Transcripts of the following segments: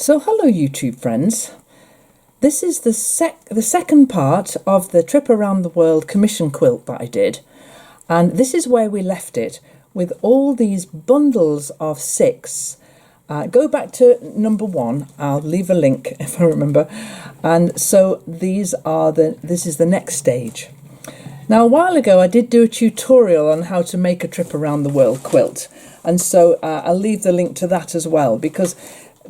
So hello YouTube friends, this is the second part of the Trip Around the World commission quilt that I did, and this is where we left it with all these bundles of 6. Go back to number 1, I'll leave a link if I remember, and so this is the next stage. Now a while ago I did do a tutorial on how to make a Trip Around the World quilt, and so I'll leave the link to that as well, because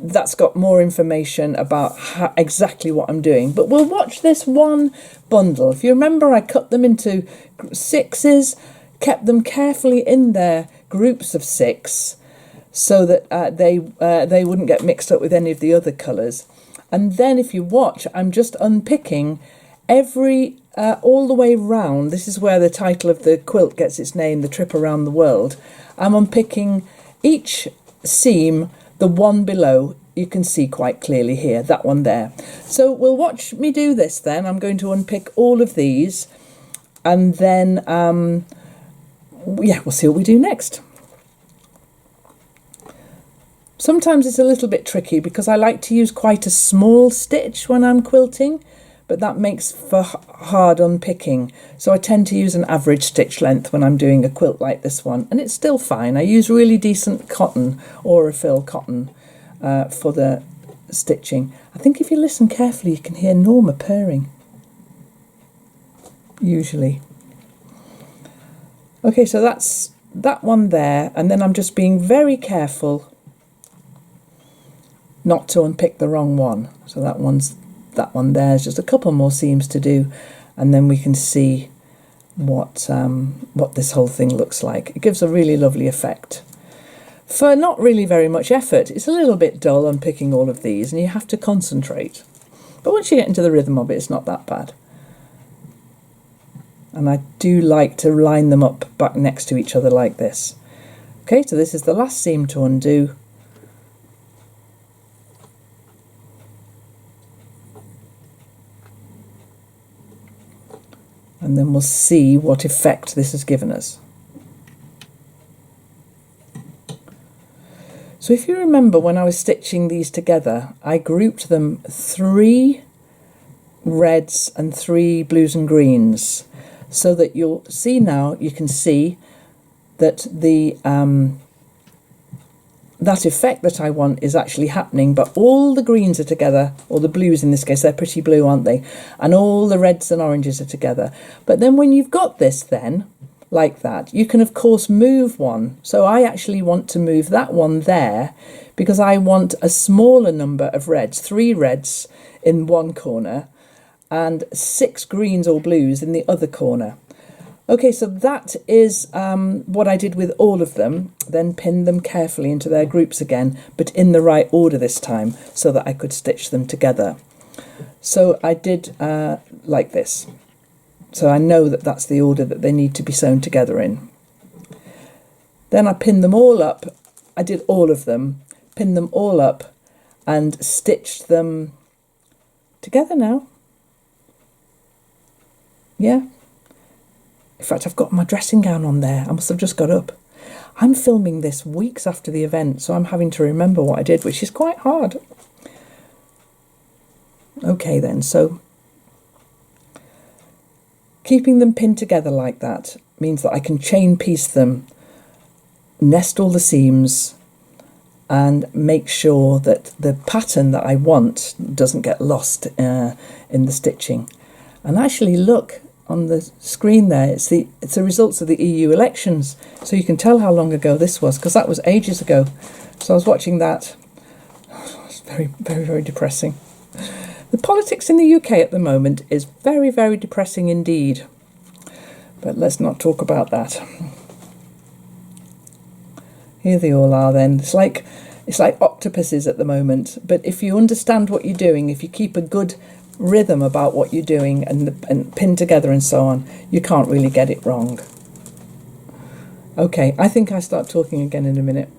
that's got more information about exactly what I'm doing. But we'll watch this one bundle. If you remember, I cut them into 6s, kept them carefully in their groups of 6 so that they wouldn't get mixed up with any of the other colours. And then if you watch, I'm just unpicking every all the way round. This is where the title of the quilt gets its name, The Trip Around the World. I'm unpicking each seam. The one below, you can see quite clearly here, that one there. So we'll watch me do this then. I'm going to unpick all of these, and then, we'll see what we do next. Sometimes it's a little bit tricky because I like to use quite a small stitch when I'm quilting, but that makes for hard unpicking. So I tend to use an average stitch length when I'm doing a quilt like this one, and it's still fine. I use really decent cotton, Aurifil cotton, for the stitching. I think if you listen carefully, you can hear Norma purring, usually. Okay, so that's that one there, and then I'm just being very careful not to unpick the wrong one. So that one there's just a couple more seams to do, and then we can see what this whole thing looks like. It gives a really lovely effect for not really very much effort. It's a little bit dull unpicking all of these, and you have to concentrate, but once you get into the rhythm of it, it's not that bad. And I do like to line them up back next to each other like this. Okay, so this is the last seam to undo. And then we'll see what effect this has given us. So if you remember, when I was stitching these together, I grouped them 3 reds and 3 blues and greens, so that you'll see now, you can see that the that effect that I want is actually happening, but all the greens are together, or the blues in this case, they're pretty blue, aren't they? And all the reds and oranges are together. But then when you've got this then, like that, you can of course move one. So I actually want to move that one there, because I want a smaller number of reds, 3 reds in one corner, and 6 greens or blues in the other corner. Okay, so that is what I did with all of them, then pinned them carefully into their groups again, but in the right order this time, so that I could stitch them together. So I did like this. So I know that that's the order that they need to be sewn together in. Then I pinned them all up. I did all of them, pinned them all up, and stitched them together now. Yeah. In fact, I've got my dressing gown on there. I must have just got up. I'm filming this weeks after the event, so I'm having to remember what I did, which is quite hard. Okay then, so keeping them pinned together like that means that I can chain piece them, nest all the seams, and make sure that the pattern that I want doesn't get lost in the stitching. And actually look, on the screen there, it's the results of the EU elections, so you can tell how long ago this was, because that was ages ago. So I was watching that. It's very, very, very depressing. The politics in the UK at the moment is very, very depressing indeed. But let's not talk about that. Here they all are then. It's like octopuses at the moment. But if you understand what you're doing, if you keep a good rhythm about what you're doing and pin together and so on, you can't really get it wrong. Okay, I think I start talking again in a minute.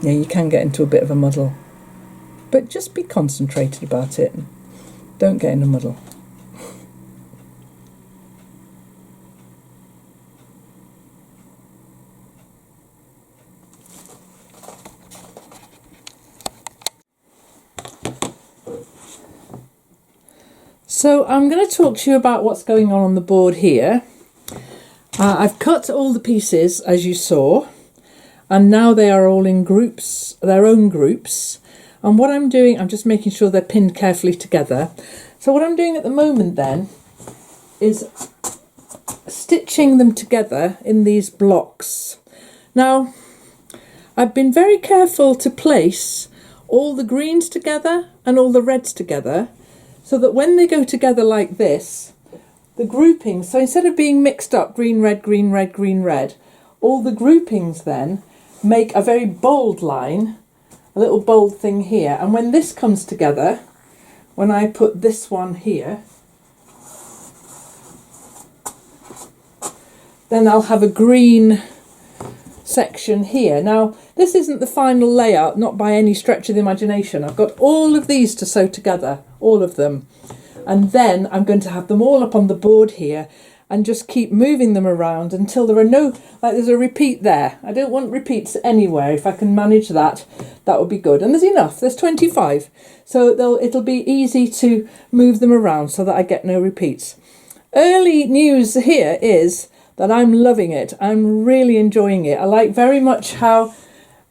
Yeah, you can get into a bit of a muddle, but just be concentrated about it. Don't get in a muddle. So I'm going to talk to you about what's going on the board here. I've cut all the pieces as you saw, and now they are all in groups, their own groups. And what I'm doing, I'm just making sure they're pinned carefully together. So what I'm doing at the moment then is stitching them together in these blocks. Now, I've been very careful to place all the greens together and all the reds together, so that when they go together like this, the groupings, so instead of being mixed up, green, red, green, red, green, red, all the groupings then make a very bold line, a little bold thing here. And when this comes together, when I put this one here, then I'll have a green section here. Now, this isn't the final layout, not by any stretch of the imagination. I've got all of these to sew together, all of them. And then I'm going to have them all up on the board here and just keep moving them around until there are no, like there's a repeat there. I don't want repeats anywhere. If I can manage that, that would be good. And there's enough, there's 25. So it'll be easy to move them around so that I get no repeats. Early news here is that I'm loving it. I'm really enjoying it. I like very much how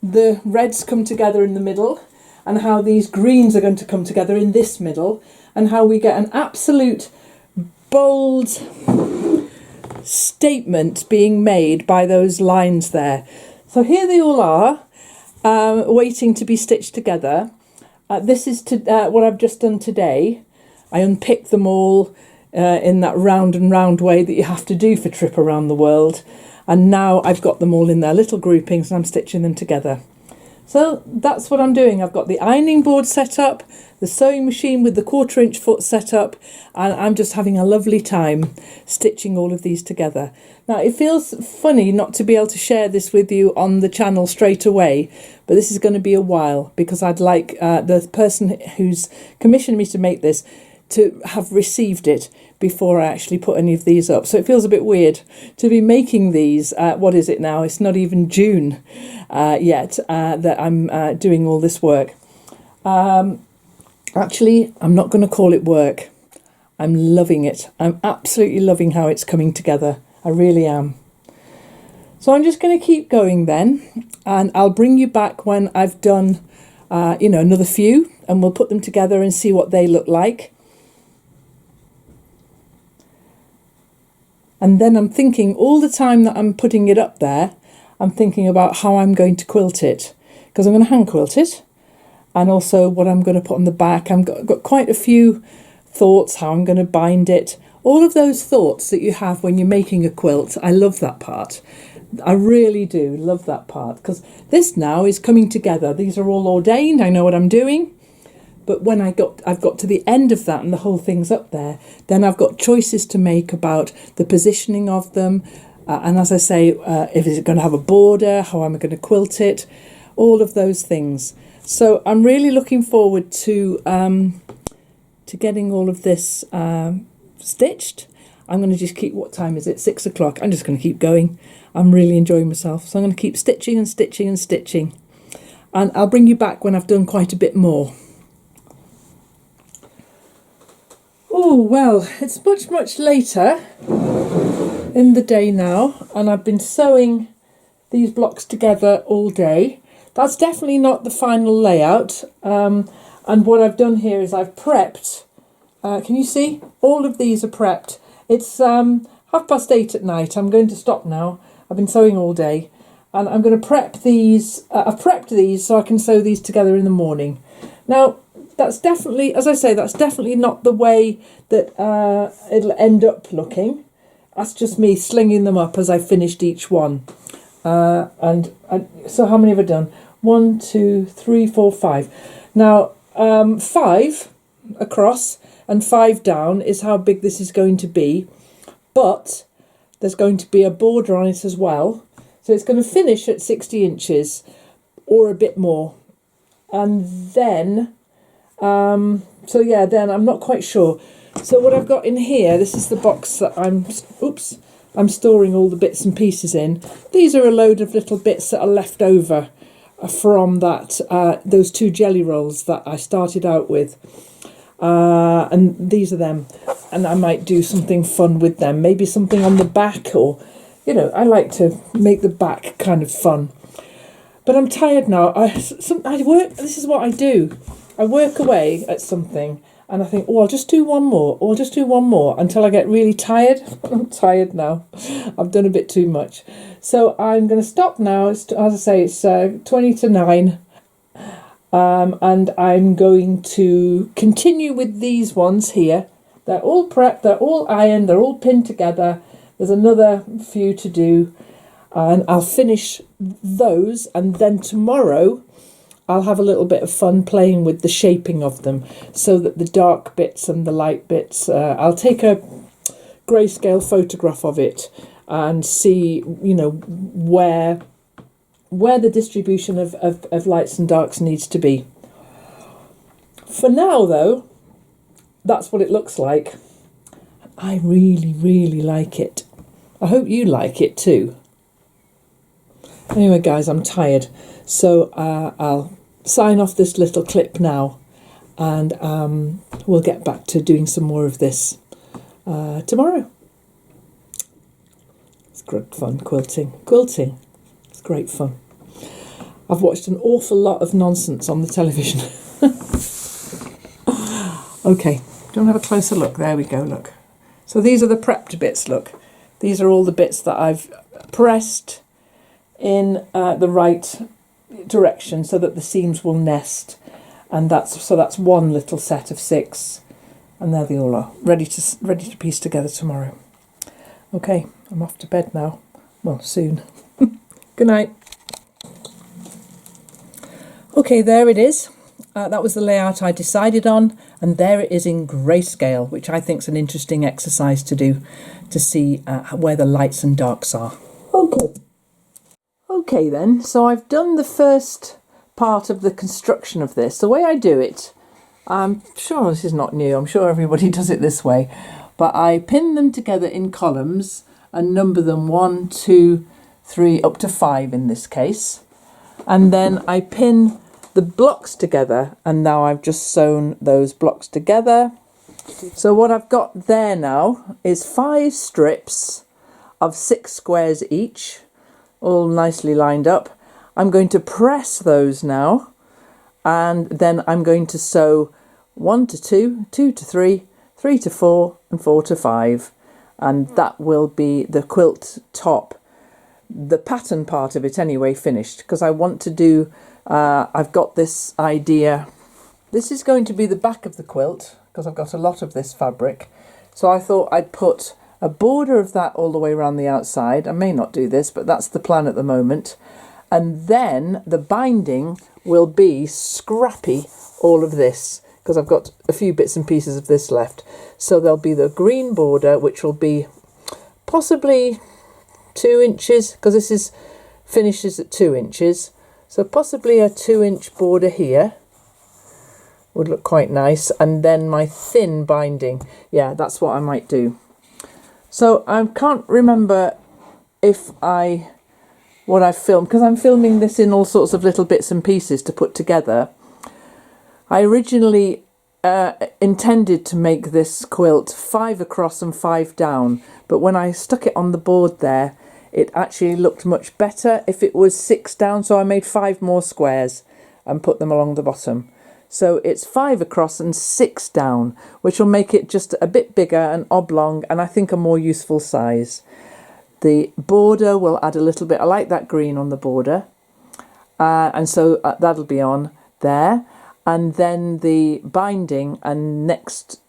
the reds come together in the middle and how these greens are going to come together in this middle, and how we get an absolute bold statement being made by those lines there. So here they all are, waiting to be stitched together. This is what I've just done today. I unpicked them all in that round and round way that you have to do for Trip Around the World. And now I've got them all in their little groupings and I'm stitching them together. So that's what I'm doing. I've got the ironing board set up, the sewing machine with the 1/4 inch foot set up, and I'm just having a lovely time stitching all of these together. Now, it feels funny not to be able to share this with you on the channel straight away, but this is going to be a while because I'd like the person who's commissioned me to make this to have received it before I actually put any of these up. So it feels a bit weird to be making these. What is it now? It's not even June yet that I'm doing all this work. Actually, I'm not going to call it work. I'm loving it. I'm absolutely loving how it's coming together. I really am. So I'm just going to keep going then, and I'll bring you back when I've done another few, and we'll put them together and see what they look like. And then I'm thinking all the time that I'm putting it up there, I'm thinking about how I'm going to quilt it, because I'm going to hand quilt it, and also what I'm going to put on the back. I've got quite a few thoughts how I'm going to bind it. All of those thoughts that you have when you're making a quilt, I love that part. I really do love that part, because this now is coming together. These are all ordained. I know what I'm doing. But when I've got to the end of that and the whole thing's up there, then I've got choices to make about the positioning of them. And as I say, if it's going to have a border, how am I going to quilt it, all of those things. So I'm really looking forward to getting all of this stitched. I'm going to just keep, what time is it? 6 o'clock. I'm just going to keep going. I'm really enjoying myself. So I'm going to keep stitching and stitching and stitching. And I'll bring you back when I've done quite a bit more. Oh, well, it's much later in the day now, and I've been sewing these blocks together all day. That's definitely not the final layout, and what I've done here is I've prepped, can you see? All of these are prepped. It's 8:30 at night. I'm going to stop now. I've been sewing all day, and I'm going to prep these. I've prepped these so I can sew these together in the morning. Now, that's definitely, as I say, that's definitely not the way that it'll end up looking. That's just me slinging them up as I finished each one. So how many have I done? 1, 2, 3, 4, 5. Now, 5 across and 5 down is how big this is going to be. But there's going to be a border on it as well. So it's going to finish at 60 inches or a bit more. And then... then I'm not quite sure. So what I've got in here, this is the box that I'm storing all the bits and pieces in. These are a load of little bits that are left over from those 2 jelly rolls that I started out with. and these are them, and I might do something fun with them, maybe something on the back, or I like to make the back kind of fun. But I'm tired now. I work. This is what I do. I work away at something, and I think, I'll just do one more, or I'll just do one more until I get really tired. I'm tired now. I've done a bit too much. So I'm going to stop now. As I say, it's 20 to 9. And I'm going to continue with these ones here. They're all prepped, they're all ironed, they're all pinned together. There's another few to do. And I'll finish those, and then tomorrow I'll have a little bit of fun playing with the shaping of them, so that the dark bits and the light bits, I'll take a grayscale photograph of it and see, where the distribution of lights and darks needs to be. For now, though, that's what it looks like. I really, really like it. I hope you like it too. Anyway, guys, I'm tired, so I'll sign off this little clip now, and we'll get back to doing some more of this tomorrow. It's great fun, quilting. It's great fun. I've watched an awful lot of nonsense on the television. Okay, do you want to have a closer look? There we go, look. So these are the prepped bits, look. These are all the bits that I've pressed in the right direction so that the seams will nest. And that's one little set of 6. And there they all are, ready to piece together tomorrow. Okay, I'm off to bed now. Well, soon. Good night. Okay, there it is. That was the layout I decided on, and there it is in grayscale, which I think is an interesting exercise to do, to see where the lights and darks are. Okay then, so I've done the first part of the construction of this. The way I do it, I'm sure this is not new, I'm sure everybody does it this way, but I pin them together in columns and number them 1, 2, 3, up to 5 in this case. And then I pin the blocks together, and now I've just sewn those blocks together. So what I've got there now is 5 strips of 6 squares each, all nicely lined up. I'm going to press those now, and then I'm going to sew 1 to 2, 2 to 3, 3 to 4 and 4 to 5, and that will be the quilt top, the pattern part of it anyway, finished, because I want to do I've got this idea. This is going to be the back of the quilt because I've got a lot of this fabric. So I thought I'd put a border of that all the way around the outside. I may not do this, but that's the plan at the moment. And then the binding will be scrappy, all of this, because I've got a few bits and pieces of this left. So there'll be the green border, which will be possibly 2 inches, because this finishes at 2 inches. So possibly a 2-inch border here would look quite nice. And then my thin binding. Yeah, that's what I might do. So I can't remember what I've filmed, because I'm filming this in all sorts of little bits and pieces to put together. I originally intended to make this quilt 5 across and 5 down. But when I stuck it on the board there, it actually looked much better if it was 6 down, so I made 5 more squares and put them along the bottom. So it's 5 across and 6 down, which will make it just a bit bigger and oblong, and I think a more useful size. The border will add a little bit. I like that green on the border, and so that'll be on there. And then the binding, and next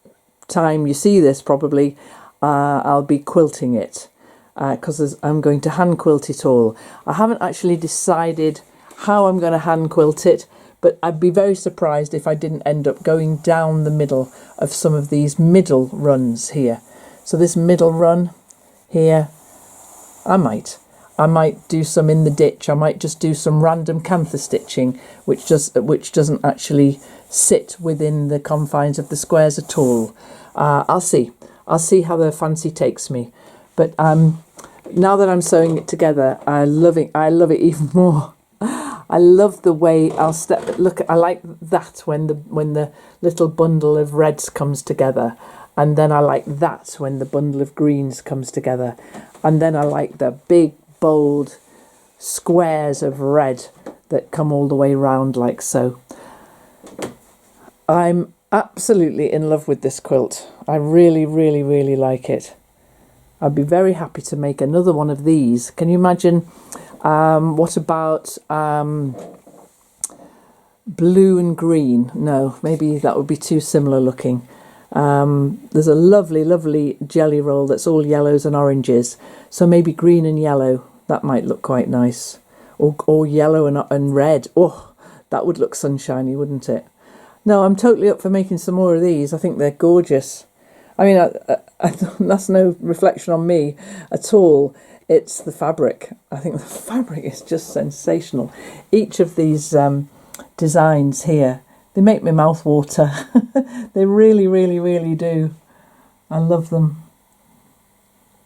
time you see this probably, I'll be quilting it. Because I'm going to hand quilt it all. I haven't actually decided how I'm going to hand quilt it, but I'd be very surprised if I didn't end up going down the middle of some of these middle runs here. So this middle run here, I might do some in the ditch. I might just do some random cantha stitching, which doesn't actually sit within the confines of the squares at all. I'll see how the fancy takes me. But now that I'm sewing it together, I love it even more. I love the way I like that when the little bundle of reds comes together, and then I like that when the bundle of greens comes together, and then I like the big bold squares of red that come all the way round like so. I'm absolutely in love with this quilt. I really, really, really like it. I'd be very happy to make another one of these. Can you imagine? What about blue and green? No, maybe that would be too similar looking. There's a lovely, lovely jelly roll that's all yellows and oranges. So maybe green and yellow. That might look quite nice. Or yellow and red. Oh, that would look sunshiny, wouldn't it? No, I'm totally up for making some more of these. I think they're gorgeous. I mean, that's no reflection on me at all. It's the fabric. I think the fabric is just sensational. Each of these designs here, they make my mouth water. They really, really, really do. I love them.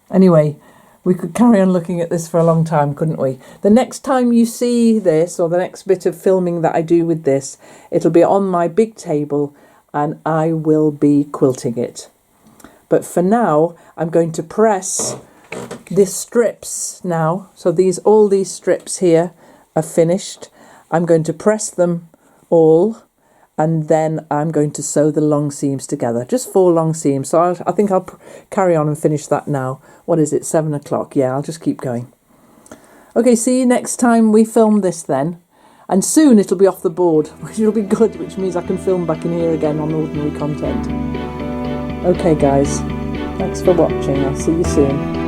Anyway, we could carry on looking at this for a long time, couldn't we? The next time you see this, or the next bit of filming that I do with this, it'll be on my big table and I will be quilting it. But for now, I'm going to press the strips now. So all these strips here are finished. I'm going to press them all, and then I'm going to sew the long seams together. Just 4 long seams. So I think I'll carry on and finish that now. What is it, 7 o'clock? Yeah, I'll just keep going. Okay, see you next time we film this then. And soon it'll be off the board, which will be good, which means I can film back in here again on ordinary content. Okay guys, thanks for watching. I'll see you soon.